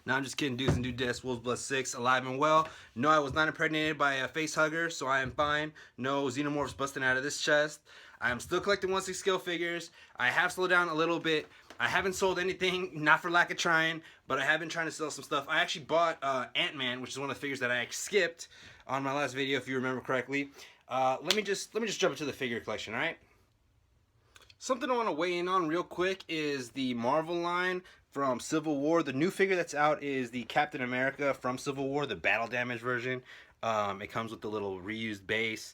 No, I'm just kidding, dudes and dudettes. Wolves Blood 6, alive and well. No, I was not impregnated by a face hugger, so I am fine. No xenomorphs busting out of this chest. I am still collecting 1/6 scale figures. I have slowed down a little bit. I haven't sold anything, not for lack of trying, but I have been trying to sell some stuff. I actually bought Ant-Man, which is one of the figures that I skipped on my last video, if you remember correctly. Let me just jump into the figure collection, all right? Something I want to weigh in on real quick is the Marvel line from Civil War. The new figure that's out is the Captain America from Civil War, the battle damage version. It comes with the little reused base,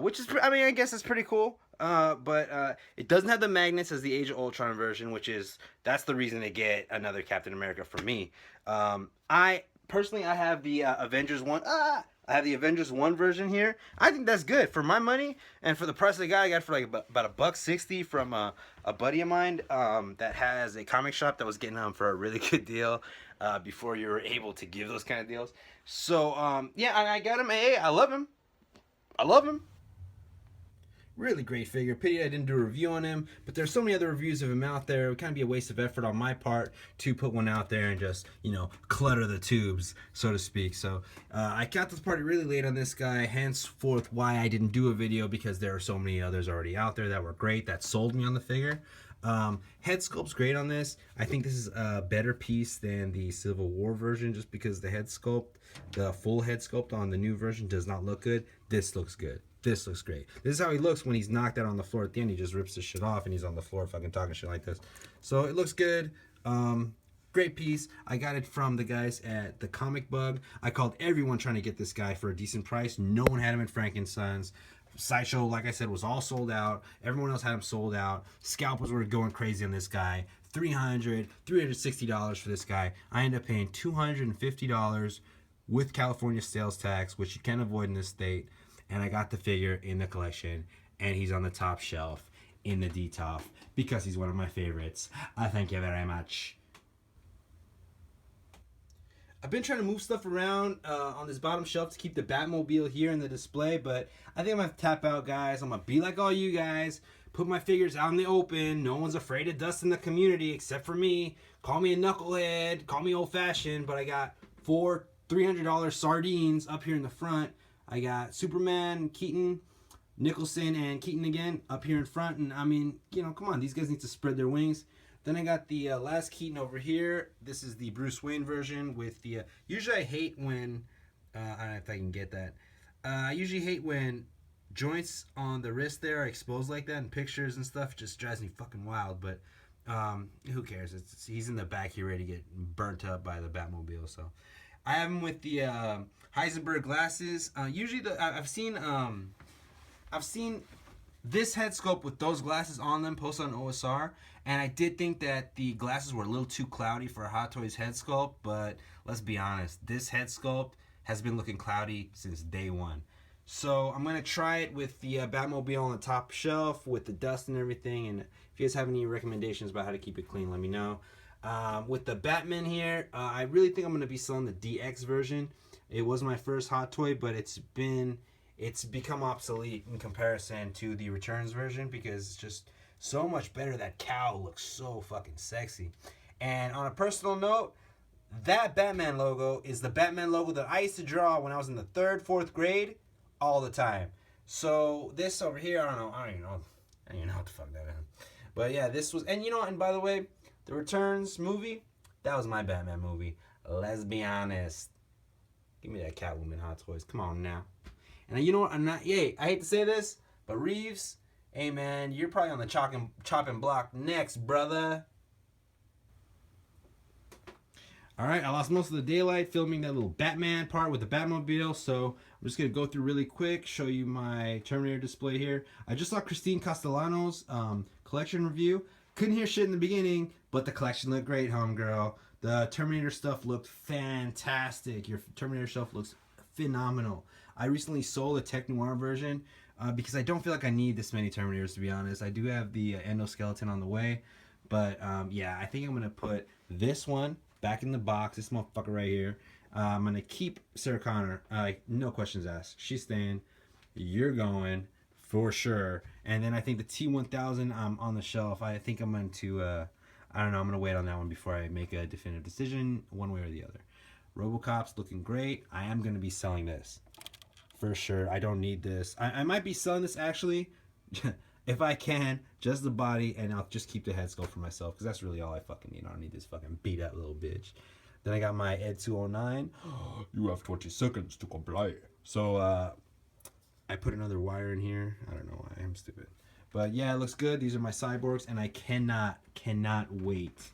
which is, I mean, I guess it's pretty cool. But it doesn't have the magnets as the Age of Ultron version, that's the reason to get another Captain America for me. I personally have the Avengers 1. I have the Avengers 1 version here. I think that's good for my money and for the price I got for like about $1.60 from a buddy of mine that has a comic shop that was getting them for a really good deal before you were able to give those kind of deals. So yeah, I got him. Hey, I love him. I love him. Really great figure. Pity I didn't do a review on him, but there's so many other reviews of him out there. It would kind of be a waste of effort on my part to put one out there and just, you know, clutter the tubes, so to speak. So I got this party really late on this guy, henceforth why I didn't do a video, because there are so many others already out there that were great, that sold me on the figure. Head sculpt's great on this. I think this is a better piece than the Civil War version, just because the head sculpt, the full head sculpt on the new version does not look good. This looks good. This looks great. This is how he looks when he's knocked out on the floor at the end. He just rips his shit off and he's on the floor fucking talking shit like this. So it looks good. Great piece. I got it from the guys at the Comic Bug. I called everyone trying to get this guy for a decent price. No one had him at Frankenson's. Sideshow, like I said, was all sold out. Everyone else had him sold out. Scalpers were going crazy on this guy. $360 for this guy. I ended up paying $250 with California sales tax, which you can avoid in this state. And I got the figure in the collection, and he's on the top shelf in the DTOF because he's one of my favorites. Thank you very much. I've been trying to move stuff around on this bottom shelf to keep the Batmobile here in the display, but I think I'm going to tap out, guys. I'm going to be like all you guys, put my figures out in the open. No one's afraid of dust in the community except for me. Call me a knucklehead, call me old-fashioned, but I got 4 $300 sardines up here in the front. I got Superman, Keaton, Nicholson, and Keaton again up here in front. And I mean, you know, come on, these guys need to spread their wings. Then I got the last Keaton over here. This is the Bruce Wayne version with the... usually I hate when... I don't know if I can get that. I usually hate when joints on the wrist there are exposed like that in pictures and stuff. It just drives me fucking wild. But who cares? He's in the back here ready to get burnt up by the Batmobile. So I have him with the... Heisenberg glasses. Usually, I've seen this head sculpt with those glasses on them posted on OSR, and I did think that the glasses were a little too cloudy for a Hot Toys head sculpt. But let's be honest, this head sculpt has been looking cloudy since day one. So I'm gonna try it with the Batmobile on the top shelf with the dust and everything. And if you guys have any recommendations about how to keep it clean, let me know. With the Batman here, I really think I'm gonna be selling the DX version. It was my first Hot Toy, but it's become obsolete in comparison to the Returns version because it's just so much better. That cowl looks so fucking sexy. And on a personal note, that Batman logo is the Batman logo that I used to draw when I was in the 3rd, 4th grade all the time. So this over here, I don't even know what the fuck that is. But yeah, this was, and you know, and by the way, the Returns movie, that was my Batman movie. Let's be honest. Give me that Catwoman Hot Toys. Come on now. And you know what? I hate to say this, but Reeves, hey man, you're probably on the chopping block next, brother. Alright, I lost most of the daylight filming that little Batman part with the Batmobile, so I'm just going to go through really quick, show you my Terminator display here. I just saw Kristine Castellanos' collection review. Couldn't hear shit in the beginning, but the collection looked great, homegirl. The Terminator stuff looked fantastic. Your Terminator stuff looks phenomenal. I recently sold a Tech Noir version because I don't feel like I need this many Terminators, to be honest. I do have the endoskeleton on the way. But yeah, I think I'm going to put this one back in the box. This motherfucker right here. I'm going to keep Sarah Connor. No questions asked. She's staying. You're going for sure. And then I think the T1000 on the shelf. I think I'm going to... I don't know. I'm going to wait on that one before I make a definitive decision one way or the other. RoboCop's looking great. I am going to be selling this. For sure. I don't need this. I might be selling this actually. If I can, just the body, and I'll just keep the head sculpt for myself, because that's really all I fucking need. I don't need this fucking beat up little bitch. Then I got my Ed 209. You have 20 seconds to comply. So I put another wire in here. I don't know why. I'm stupid. But yeah, it looks good. These are my cyborgs, and I cannot wait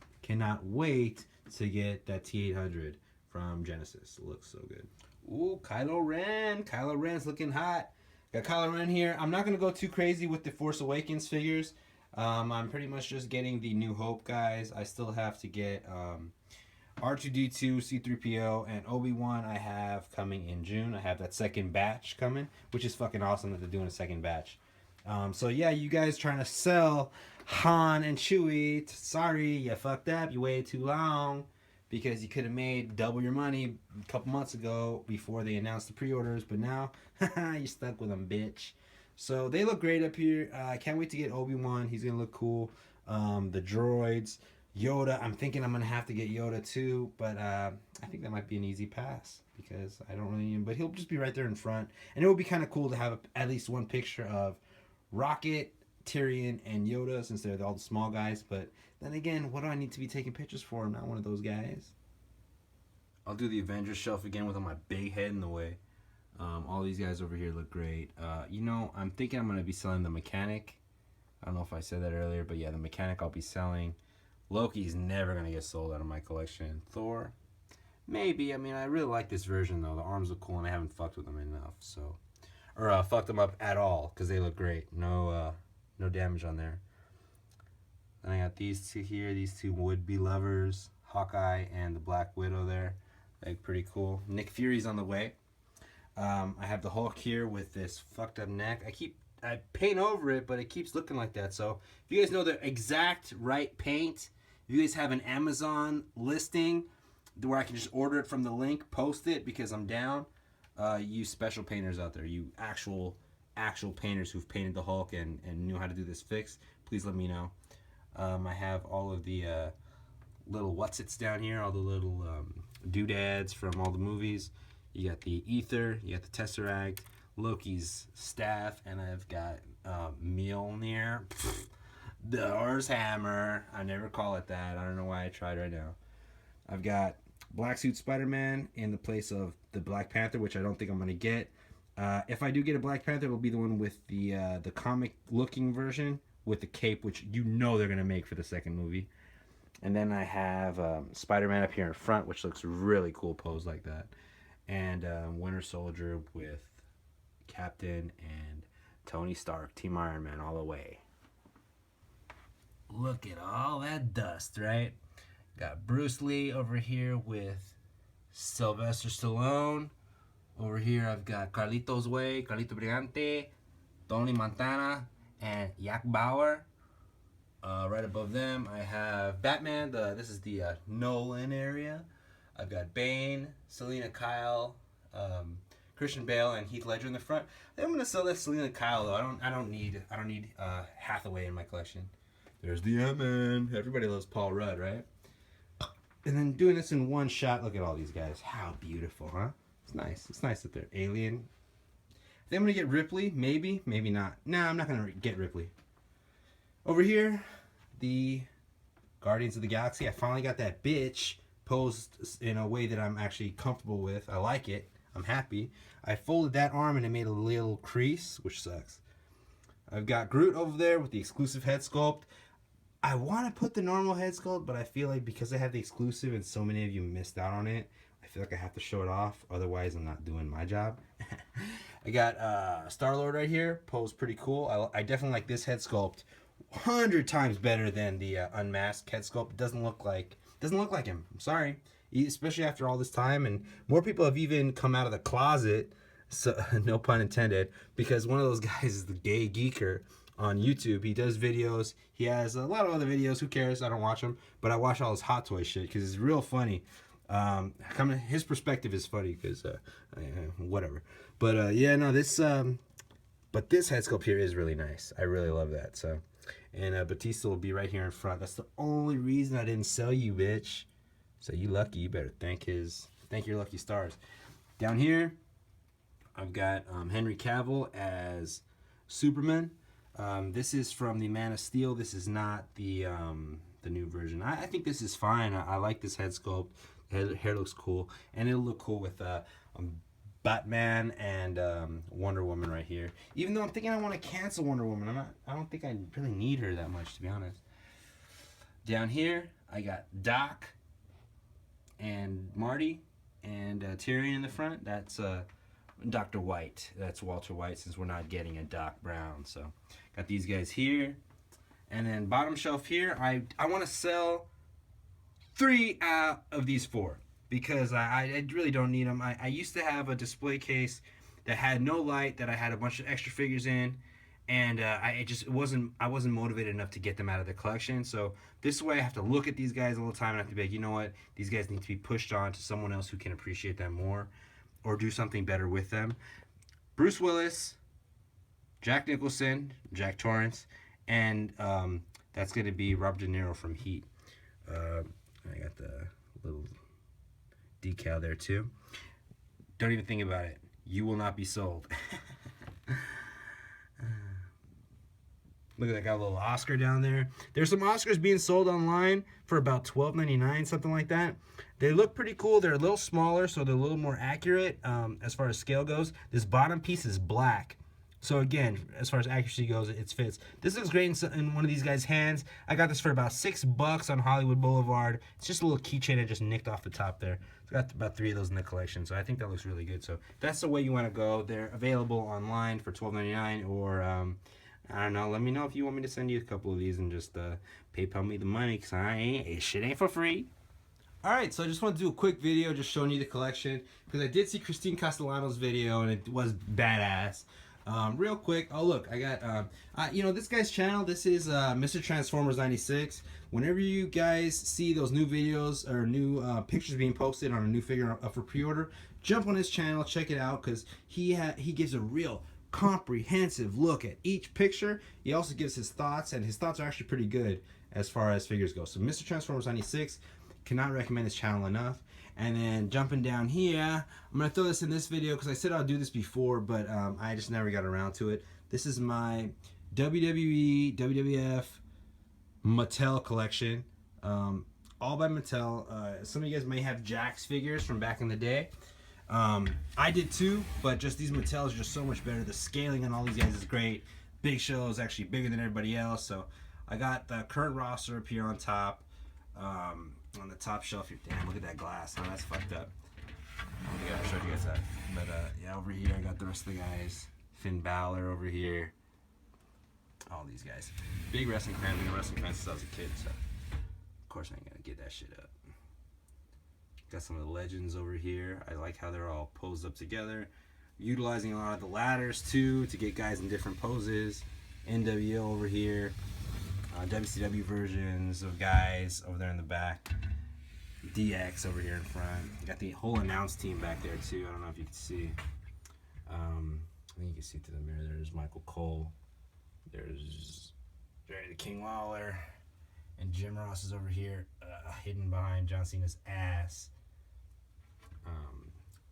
to get that T800 from Genesis. It looks so good. Ooh, Kylo Ren. Kylo Ren's looking hot. Got Kylo Ren here. I'm not going to go too crazy with the Force Awakens figures. I'm pretty much just getting the New Hope guys. I still have to get R2-D2, C-3PO, and Obi-Wan I have coming in June. I have that second batch coming, which is fucking awesome that they're doing a second batch. So yeah, you guys trying to sell Han and Chewie. Sorry, you fucked up. You waited too long. Because you could have made double your money a couple months ago before they announced the pre-orders, but now you're stuck with them, bitch. So they look great up here. I can't wait to get Obi-Wan. He's gonna look cool. The droids, Yoda. I'm thinking I'm gonna have to get Yoda too, but I think that might be an easy pass because I don't really need him. But he'll just be right there in front, and it would be kind of cool to have at least one picture of Rocket, Tyrion, and Yoda since they're all the small guys. But then again, what do I need to be taking pictures for? I'm not one of those guys. I'll do the Avengers shelf again with my big head in the way. All these guys over here look great. You know, I'm thinking I'm going to be selling the Mechanic. I don't know if I said that earlier, but yeah, the Mechanic I'll be selling. Loki's never going to get sold out of my collection. Thor, maybe. I mean, I really like this version, though. The arms look cool, and I haven't fucked with them enough, so... Or fucked them up at all, because they look great. No damage on there. Then I got these two here, these two would-be lovers, Hawkeye and the Black Widow there. Like, pretty cool. Nick Fury's on the way. I have the Hulk here with this fucked up neck. I paint over it, but it keeps looking like that. So, if you guys know the exact right paint, if you guys have an Amazon listing where I can just order it from the link, post it because I'm down. You special painters out there, you actual painters who've painted the Hulk and knew how to do this fix, please let me know. I have all of the little what's-its down here, all the little doodads from all the movies. You got the Ether, you got the Tesseract, Loki's staff, and I've got Mjolnir, the Thor's hammer. I never call it that. I don't know why I tried right now. I've got Black Suit Spider-Man in the place of the Black Panther, which I don't think I'm going to get. If I do get a Black Panther, it'll be the one with the comic-looking version with the cape, which you know they're going to make for the second movie. And then I have Spider-Man up here in front, which looks really cool posed like that. And Winter Soldier with Captain and Tony Stark, Team Iron Man all the way. Look at all that dust, right? Got Bruce Lee over here with Sylvester Stallone. Over here I've got Carlitos Way, Carlito Brigante, Tony Montana, and Yak Bauer. Right above them I have Batman. This is the Nolan area. I've got Bane, Selena Kyle, Christian Bale, and Heath Ledger in the front. I think I'm gonna sell that Selena Kyle though. I don't need Hathaway in my collection. There's the Ant-Man. Everybody loves Paul Rudd, right? And then doing this in one shot. Look at all these guys. How beautiful, huh? It's nice. It's nice that they're Alien. I think I'm gonna get Ripley. Maybe, maybe not. Nah, I'm not gonna get Ripley. Over here, the Guardians of the Galaxy. I finally got that bitch posed in a way that I'm actually comfortable with. I like it. I'm happy. I folded that arm and it made a little crease, which sucks. I've got Groot over there with the exclusive head sculpt. I want to put the normal head sculpt, but I feel like because I have the exclusive and so many of you missed out on it, I feel like I have to show it off. Otherwise, I'm not doing my job. I got Star-Lord right here. Posed pretty cool. I definitely like this head sculpt 100 times better than the unmasked head sculpt. It doesn't look like him. I'm sorry. Especially after all this time, and more people have even come out of the closet, so no pun intended, because one of those guys is the gay Geeker on YouTube. He does videos. He has a lot of other videos. Who cares? I don't watch them, but I watch all his Hot Toy shit because it's real funny. His perspective is funny because whatever. But yeah, no, this. But But this head sculpt here is really nice. I really love that. So, and Batista will be right here in front. That's the only reason I didn't sell you, bitch. So you lucky. You better thank your lucky stars. Down here, I've got Henry Cavill as Superman. This is from the Man of Steel. This is not the new version. I think this is fine. I like this head sculpt. Hair looks cool, and it'll look cool with Batman and Wonder Woman right here. Even though I'm thinking I want to cancel Wonder Woman, I don't think I really need her that much, to be honest. Down here, I got Doc and Marty and Tyrion in the front. That's Dr. White. That's Walter White, since we're not getting a Doc Brown. So got these guys here, and then bottom shelf here. I want to sell 3 out of these 4 because I really don't need them. I used to have a display case that had no light, that I had a bunch of extra figures in, and I wasn't motivated enough to get them out of the collection. So this way I have to look at these guys all the time and I have to be like, you know what, these guys need to be pushed on to someone else who can appreciate them more or do something better with them. Bruce Willis, Jack Nicholson, Jack Torrance, and that's going to be Robert De Niro from Heat. I got the little decal there too. Don't even think about it. You will not be sold. Look at that, got a little Oscar down there. There's some Oscars being sold online for about $12.99, something like that. They look pretty cool. They're a little smaller, so they're a little more accurate as far as scale goes. This bottom piece is black. So again, as far as accuracy goes, it fits. This looks great in one of these guys' hands. I got this for about $6 on Hollywood Boulevard. It's just a little keychain I just nicked off the top there. So I got about 3 of those in the collection, so I think that looks really good. So that's the way you want to go. They're available online for $12.99, or I don't know. Let me know if you want me to send you a couple of these and just PayPal me the money, because shit ain't for free. Alright, so I just want to do a quick video just showing you the collection, because I did see Kristine Castellanos' video and it was badass. Real quick, oh look, I got, you know, this guy's channel. This is MrTransformers96. Whenever you guys see those new videos or new pictures being posted on a new figure up for pre-order, jump on his channel, check it out, because he gives a real comprehensive look at each picture. He also gives his thoughts, and his thoughts are actually pretty good as far as figures go. So MrTransformers96, cannot recommend his channel enough. And then jumping down here, I'm going to throw this in this video because I said I'll do this before, but I just never got around to it. This is my WWE, WWF, Mattel collection. All by Mattel. Some of you guys may have Jakks figures from back in the day. I did too, but just these Mattels are just so much better. The scaling on all these guys is great. Big Show is actually bigger than everybody else. So I got the current roster up here on top. On the top shelf here. Damn, look at that glass. Oh, that's fucked up. Oh, I'll show you guys that. But yeah, over here I got the rest of the guys. Finn Balor over here. All these guys. Big wrestling fan. I've been a wrestling fan since I was a kid, so of course I ain't gonna get that shit up. Got some of the legends over here. I like how they're all posed up together. Utilizing a lot of the ladders too to get guys in different poses. NWO over here. WCW versions of guys over there in the back. DX over here in front. Got the whole announce team back there too. I don't know if you can see. I think you can see through the mirror. There's Michael Cole. There's Jerry the King Lawler. And Jim Ross is over here, hidden behind John Cena's ass.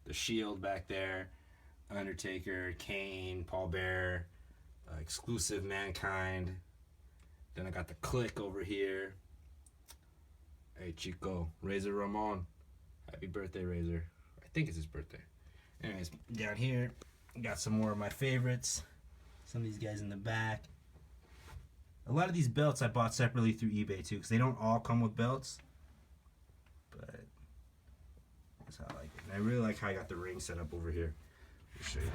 The Shield back there. Undertaker, Kane, Paul Bearer. Exclusive Mankind. Then I got the Click over here. Hey Chico, Razor Ramon. Happy birthday, Razor. I think it's his birthday. Anyways, down here, got some more of my favorites. Some of these guys in the back. A lot of these belts I bought separately through eBay too, because they don't all come with belts. But that's how I like it. And I really like how I got the ring set up over here. I'll show you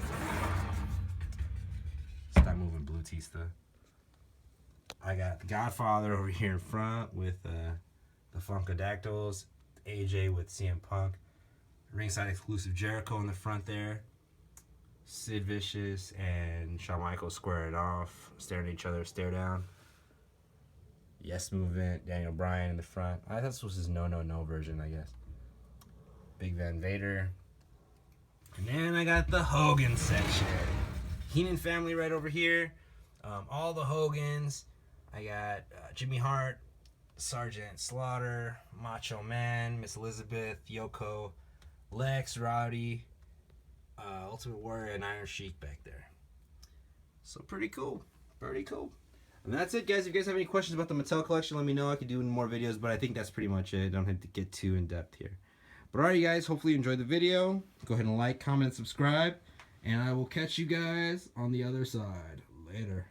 that. Stop moving, Blue Tista. I got the Godfather over here in front with the Funkadactyls, AJ with CM Punk, ringside exclusive Jericho in the front there, Sid Vicious and Shawn Michaels squaring off, staring at each other, stare down. Yes Movement, Daniel Bryan in the front. I thought this was his no version, I guess. Big Van Vader. And then I got the Hogan section. Heenan family right over here. All the Hogans. I got Jimmy Hart, Sergeant Slaughter, Macho Man, Miss Elizabeth, Yoko, Lex, Rowdy, Ultimate Warrior, and Iron Sheik back there. So pretty cool. Pretty cool. And that's it, guys. If you guys have any questions about the Mattel collection, let me know. I could do more videos, but I think that's pretty much it. I don't have to get too in-depth here. But alright, you guys. Hopefully you enjoyed the video. Go ahead and like, comment, and subscribe. And I will catch you guys on the other side. Later.